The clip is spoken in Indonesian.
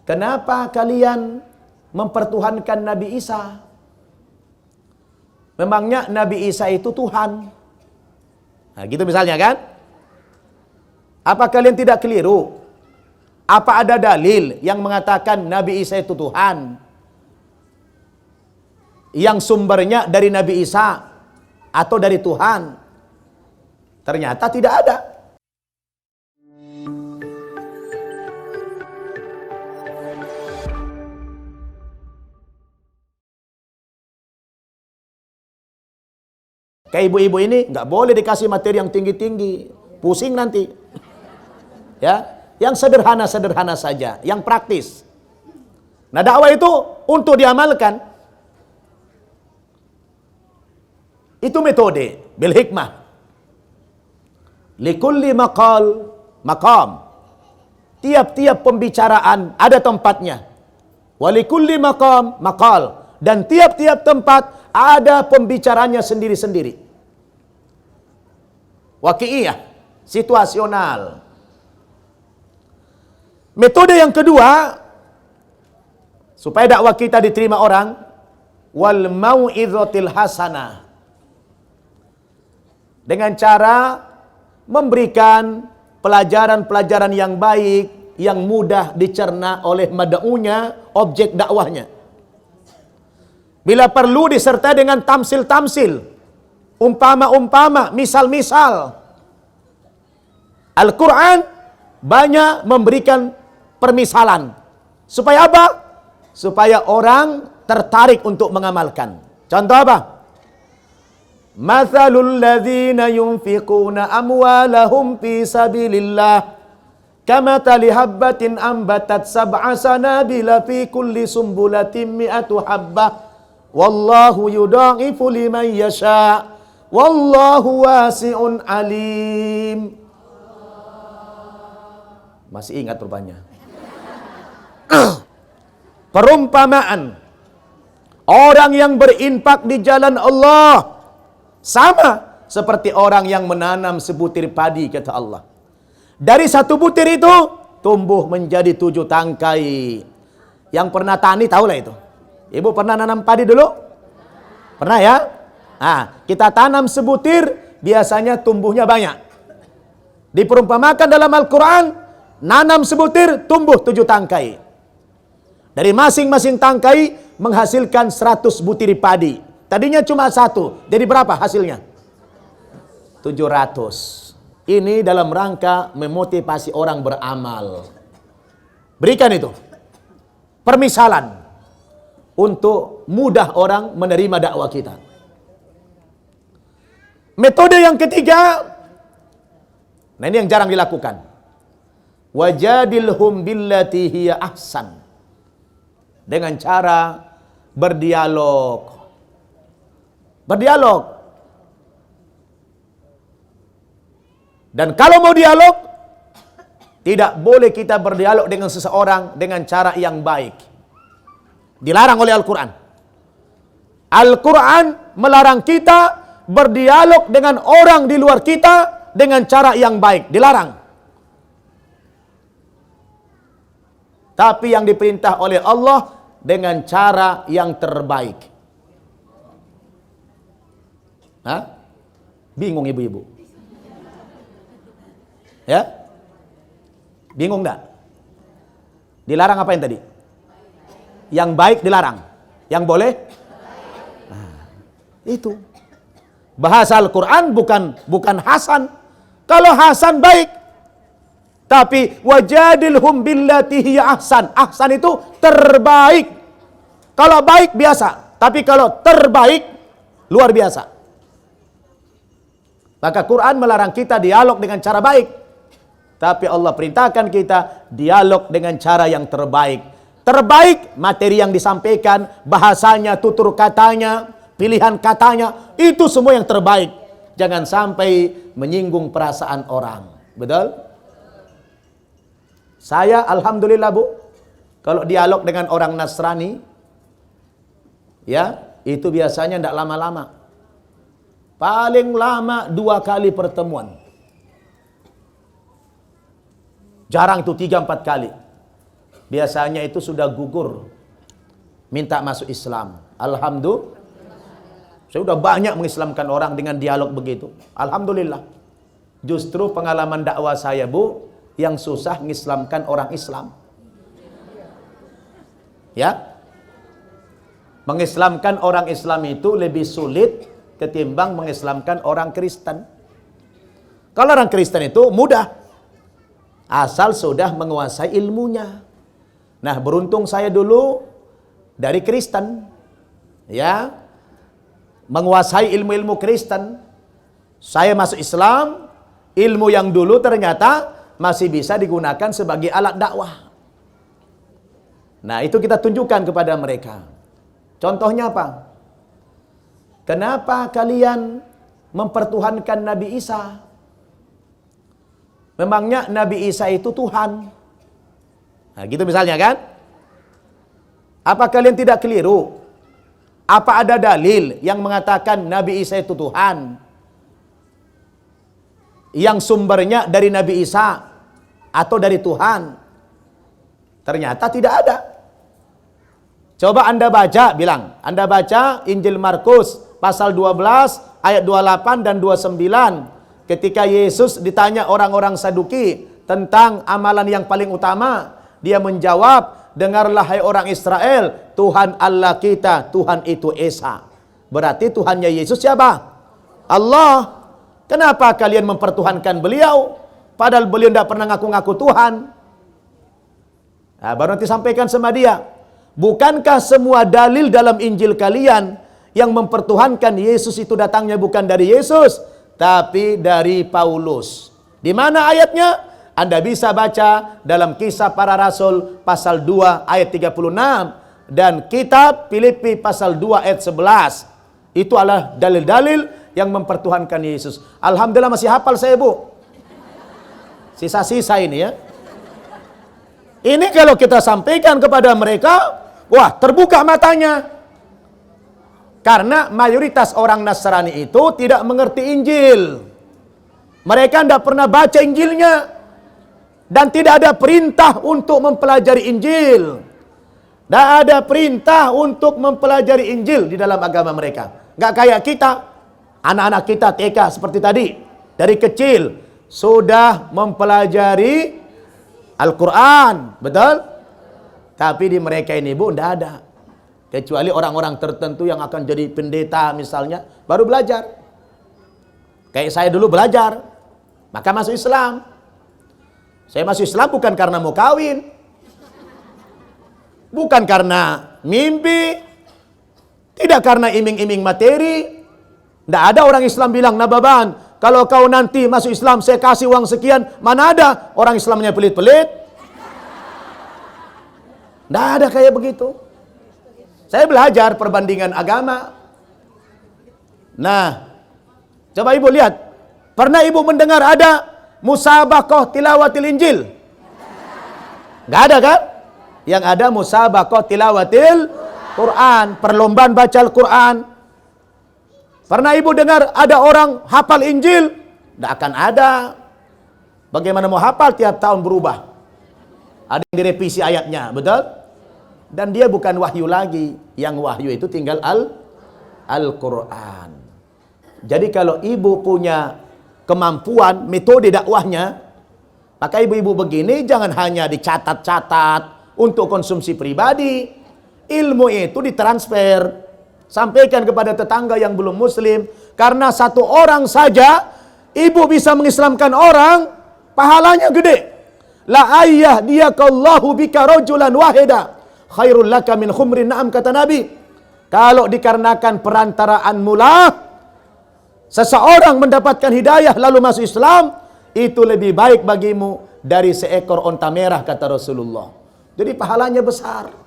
kenapa kalian mempertuhankan Nabi Isa? Memangnya Nabi Isa itu Tuhan? Nah, gitu misalnya kan? Apa kalian tidak keliru? Apa ada dalil yang mengatakan Nabi Isa itu Tuhan? Yang sumbernya dari Nabi Isa atau dari Tuhan? Ternyata tidak ada. Kayak ibu-ibu ini nggak boleh dikasih materi yang tinggi-tinggi, pusing nanti. Ya, yang sederhana-sederhana saja, yang praktis. Nah, dakwah itu untuk diamalkan. Itu metode bil hikmah. Likulli maqam. Tiap-tiap pembicaraan ada tempatnya. Walikulli maqal. Dan tiap-tiap tempat ada pembicaranya sendiri-sendiri. Waqi'iyah, situasional. Metode yang kedua, supaya dakwah kita diterima orang, wal mau'izatil hasanah. Dengan cara memberikan pelajaran-pelajaran yang baik, yang mudah dicerna oleh mad'unya, objek dakwahnya. Bila perlu disertai dengan tamsil-tamsil, umpama-umpama, misal-misal. Al-Quran banyak memberikan permisalan. Supaya apa? Supaya orang tertarik untuk mengamalkan. Contoh apa? Mathalul ladzina yunfiquna amwalahum fi sabilillah kamathali habbatin ambatat sab'a sanabila fi kulli sumbulatin mi'atu habbah wallahu yudha'ifu liman yasha wallahu wasi'un alim. Masih ingat rupanya. Perumpamaan orang yang berinfak di jalan Allah sama seperti orang yang menanam sebutir padi, kata Allah. Dari satu butir itu tumbuh menjadi 7 tangkai. Yang pernah tani tahulah itu. Ibu pernah nanam padi dulu? Pernah ya? Nah, kita tanam sebutir, biasanya tumbuhnya banyak. Diperumpamakan dalam Al-Quran, nanam sebutir, tumbuh 7 tangkai. Dari masing-masing tangkai menghasilkan 100 butir padi. Tadinya cuma 1, jadi berapa hasilnya? 700. Ini dalam rangka memotivasi orang beramal. Berikan itu. Permisalan. Untuk mudah orang menerima dakwah kita. Metode yang ketiga, nah ini yang jarang dilakukan. Wajadilhum billati hiya ahsan. Dengan cara berdialog. Berdialog. Dan kalau mau dialog, tidak boleh kita berdialog dengan seseorang dengan cara yang baik. Dilarang oleh Al-Quran. Al-Quran melarang kita berdialog dengan orang di luar kita dengan cara yang baik. Dilarang. Tapi yang diperintah oleh Allah dengan cara yang terbaik. Hah? Bingung ibu-ibu? Ya? Bingung enggak? Dilarang apa yang tadi? Yang baik dilarang. Yang boleh? Nah, itu. Bahasa Al-Quran bukan hasan. Kalau hasan baik. Tapi wajadilhum billati hiya ahsan. Ahsan itu terbaik. Kalau baik biasa. Tapi kalau terbaik luar biasa. Maka Quran melarang kita dialog dengan cara baik. Tapi Allah perintahkan kita dialog dengan cara yang terbaik. Terbaik materi yang disampaikan, bahasanya, tutur katanya, pilihan katanya, itu semua yang terbaik. Jangan sampai menyinggung perasaan orang. Betul? Saya alhamdulillah Bu, kalau dialog dengan orang Nasrani, ya, itu biasanya tidak lama-lama. Paling lama 2 kali pertemuan. Jarang tuh 3-4 kali. biasanya itu sudah gugur minta masuk Islam. Alhamdulillah. Saya sudah banyak mengislamkan orang dengan dialog begitu. Alhamdulillah. Justru pengalaman dakwah saya, Bu, yang susah mengislamkan orang Islam. Ya. Mengislamkan orang Islam itu lebih sulit ketimbang mengislamkan orang Kristen. Kalau orang Kristen itu mudah, asal sudah menguasai ilmunya. Nah, beruntung saya dulu dari Kristen, ya, menguasai ilmu-ilmu Kristen. Saya masuk Islam, ilmu yang dulu ternyata masih bisa digunakan sebagai alat dakwah. Nah, itu kita tunjukkan kepada mereka. Contohnya apa? Kenapa kalian mempertuhankan Nabi Isa? Memangnya Nabi Isa itu Tuhan? Nah, gitu misalnya kan? Apa kalian tidak keliru? Apa ada dalil yang mengatakan Nabi Isa itu Tuhan? Yang sumbernya dari Nabi Isa atau dari Tuhan? Ternyata tidak ada. Coba Anda baca, Anda baca Injil Markus pasal 12 ayat 28 dan 29. Ketika Yesus ditanya orang-orang Saduki tentang amalan yang paling utama, dia menjawab, dengarlah hai orang Israel, Tuhan Allah kita, Tuhan itu Esa. Berarti Tuhannya Yesus siapa? Allah. Kenapa kalian mempertuhankan beliau? Padahal beliau tidak pernah ngaku-ngaku Tuhan. Nah, baru nanti sampaikan sama dia. Bukankah semua dalil dalam Injil kalian yang mempertuhankan Yesus itu datangnya bukan dari Yesus, tapi dari Paulus? Di mana ayatnya? Anda bisa baca dalam Kisah Para Rasul pasal 2 ayat 36 dan kitab Filipi pasal 2 ayat 11. Itu adalah dalil-dalil yang mempertuhankan Yesus. Alhamdulillah masih hafal saya, Bu. Sisa-sisa ini ya. Ini kalau kita sampaikan kepada mereka, wah, terbuka matanya. Karena mayoritas orang Nasrani itu tidak mengerti Injil. Mereka tidak pernah baca Injilnya. Dan tidak ada perintah untuk mempelajari Injil. Tidak ada perintah untuk mempelajari Injil di dalam agama mereka. Nggak kayak kita. Anak-anak kita TK seperti tadi. Dari kecil sudah mempelajari Al-Quran. Betul? Tapi di mereka ini, Bu, tidak ada. Kecuali orang-orang tertentu yang akan jadi pendeta misalnya, baru belajar. Kayak saya dulu belajar, maka masuk Islam. Saya masuk Islam bukan karena mau kawin. Bukan karena mimpi. Tidak karena iming-iming materi. Tidak ada orang Islam bilang, Nababan, kalau kau nanti masuk Islam, saya kasih uang sekian. Mana ada orang Islamnya pelit-pelit. Tidak ada kayak begitu. Saya belajar perbandingan agama. Nah, coba Ibu lihat. Pernah Ibu mendengar ada musabaqah tilawatil Injil? Nggak ada kan? Yang ada musabaqah tilawatil Quran, perlombaan baca Al-Quran. Pernah Ibu dengar ada orang hafal Injil? Nggak akan ada. Bagaimana mau hafal, tiap tahun berubah. Ada yang direvisi ayatnya, betul? Dan dia bukan wahyu lagi. Yang wahyu itu tinggal Al-Quran. Jadi kalau ibu punya kemampuan, metode dakwahnya, maka ibu-ibu begini jangan hanya dicatat-catat untuk konsumsi pribadi. Ilmu itu ditransfer. Sampaikan kepada tetangga yang belum muslim. Karena satu orang saja, ibu bisa mengislamkan orang, pahalanya gede. La ayyah diyakallahu bika rajulan wahida khairul laka min khumrin na'am, kata Nabi. Kalau dikarenakan perantaraan mula seseorang mendapatkan hidayah lalu masuk Islam, itu lebih baik bagimu dari seekor onta merah, kata Rasulullah. Jadi pahalanya besar.